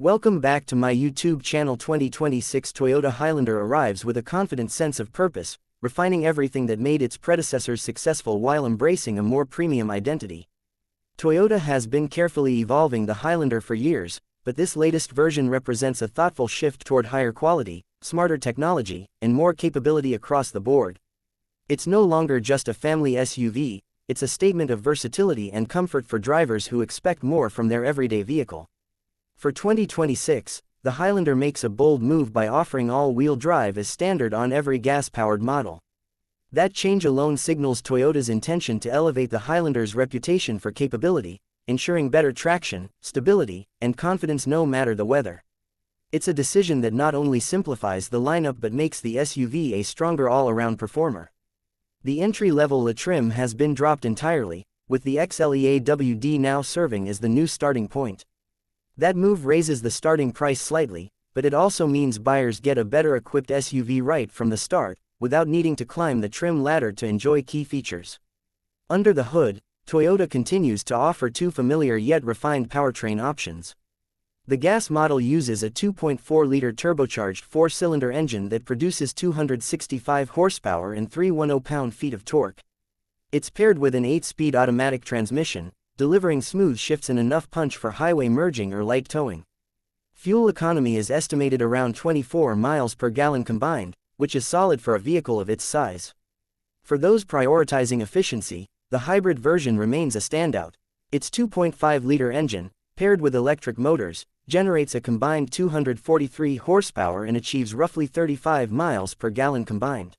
Welcome back to my YouTube channel. 2026 Toyota Highlander arrives with a confident sense of purpose, refining everything that made its predecessors successful while embracing a more premium identity. Toyota has been carefully evolving the Highlander for years, but this latest version represents a thoughtful shift toward higher quality, smarter technology, and more capability across the board. It's no longer just a family SUV, it's a statement of versatility and comfort for drivers who expect more from their everyday vehicle. For 2026, the Highlander makes a bold move by offering all-wheel drive as standard on every gas-powered model. That change alone signals Toyota's intention to elevate the Highlander's reputation for capability, ensuring better traction, stability, and confidence no matter the weather. It's a decision that not only simplifies the lineup but makes the SUV a stronger all-around performer. The entry-level trim has been dropped entirely, with the XLEAWD now serving as the new starting point. That move raises the starting price slightly, but it also means buyers get a better-equipped SUV right from the start, without needing to climb the trim ladder to enjoy key features. Under the hood, Toyota continues to offer two familiar yet refined powertrain options. The gas model uses a 2.4-liter turbocharged four-cylinder engine that produces 265 horsepower and 310 pound-feet of torque. It's paired with an 8-speed automatic transmission, delivering smooth shifts and enough punch for highway merging or light towing. Fuel economy is estimated around 24 miles per gallon combined, which is solid for a vehicle of its size. For those prioritizing efficiency, the hybrid version remains a standout. Its 2.5-liter engine, paired with electric motors, generates a combined 243 horsepower and achieves roughly 35 miles per gallon combined.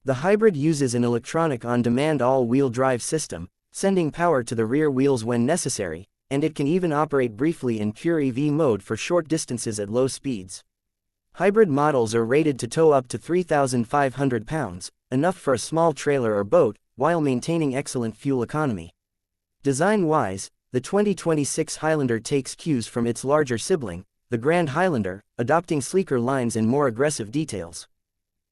The hybrid uses an electronic on-demand all-wheel drive system, sending power to the rear wheels when necessary, and it can even operate briefly in pure EV mode for short distances at low speeds. Hybrid models are rated to tow up to 3,500 pounds, enough for a small trailer or boat, while maintaining excellent fuel economy. Design-wise, the 2026 Highlander takes cues from its larger sibling, the Grand Highlander, adopting sleeker lines and more aggressive details.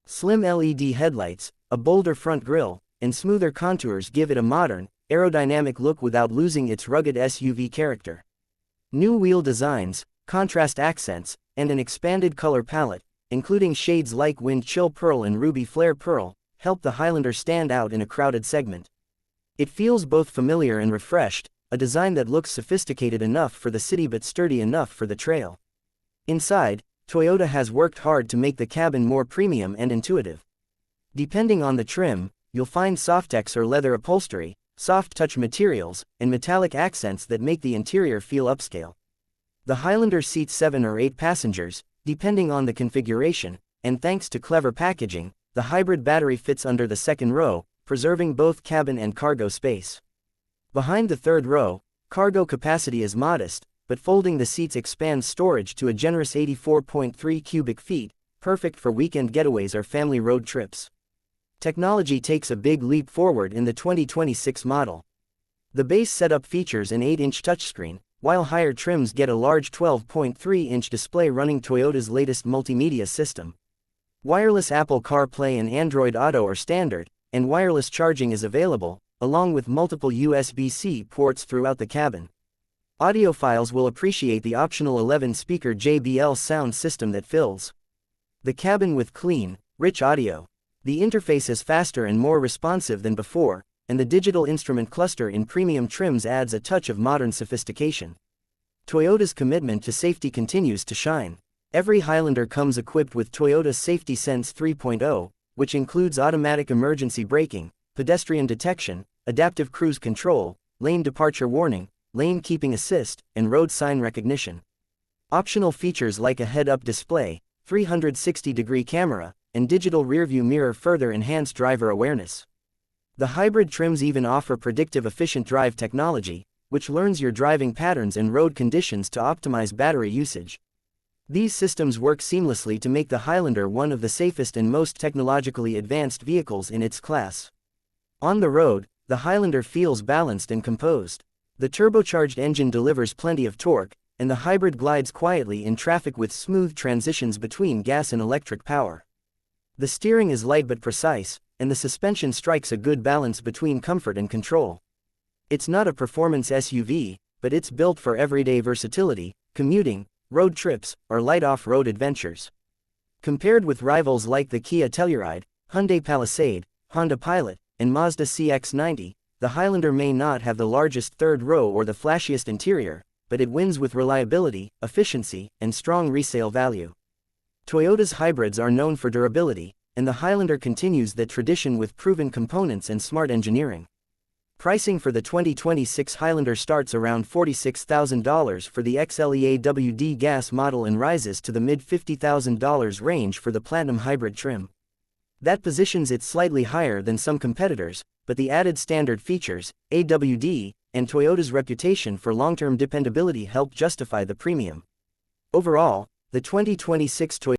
Slim LED headlights, a bolder front grille, and smoother contours give it a modern, aerodynamic look without losing its rugged SUV character. New wheel designs, contrast accents, and an expanded color palette, including shades like Wind Chill Pearl and Ruby Flare Pearl, help the Highlander stand out in a crowded segment. It feels both familiar and refreshed, a design that looks sophisticated enough for the city but sturdy enough for the trail. Inside, Toyota has worked hard to make the cabin more premium and intuitive. Depending on the trim, you'll find Softex or leather upholstery, soft touch materials, and metallic accents that make the interior feel upscale. The Highlander seats 7 or 8 passengers, depending on the configuration, and thanks to clever packaging, the hybrid battery fits under the second row, preserving both cabin and cargo space. Behind the third row, cargo capacity is modest, but folding the seats expands storage to a generous 84.3 cubic feet, perfect for weekend getaways or family road trips. Technology takes a big leap forward in the 2026 model. The base setup features an 8-inch touchscreen, while higher trims get a large 12.3-inch display running Toyota's latest multimedia system. Wireless Apple CarPlay and Android Auto are standard, and wireless charging is available, along with multiple USB-C ports throughout the cabin. Audiophiles will appreciate the optional 11-speaker JBL sound system that fills the cabin with clean, rich audio. The interface is faster and more responsive than before, and the digital instrument cluster in premium trims adds a touch of modern sophistication. Toyota's commitment to safety continues to shine. Every Highlander comes equipped with Toyota's Safety Sense 3.0, which includes automatic emergency braking, pedestrian detection, adaptive cruise control, lane departure warning, lane keeping assist, and road sign recognition. Optional features like a head-up display, 360-degree camera, and digital rearview mirror further enhance driver awareness. The hybrid trims even offer predictive efficient drive technology, which learns your driving patterns and road conditions to optimize battery usage. These systems work seamlessly to make the Highlander one of the safest and most technologically advanced vehicles in its class. On the road, the Highlander feels balanced and composed. The turbocharged engine delivers plenty of torque, and the hybrid glides quietly in traffic with smooth transitions between gas and electric power. The steering is light but precise, and the suspension strikes a good balance between comfort and control. It's not a performance SUV, but it's built for everyday versatility, commuting, road trips, or light off-road adventures. Compared with rivals like the Kia Telluride, Hyundai Palisade, Honda Pilot, and Mazda CX-90, the Highlander may not have the largest third row or the flashiest interior, but it wins with reliability, efficiency, and strong resale value. Toyota's hybrids are known for durability, and the Highlander continues that tradition with proven components and smart engineering. Pricing for the 2026 Highlander starts around $46,000 for the XLEAWD gas model and rises to the mid-$50,000 range for the Platinum Hybrid trim. That positions it slightly higher than some competitors, but the added standard features, AWD, and Toyota's reputation for long-term dependability help justify the premium. Overall, the 2026 Toyota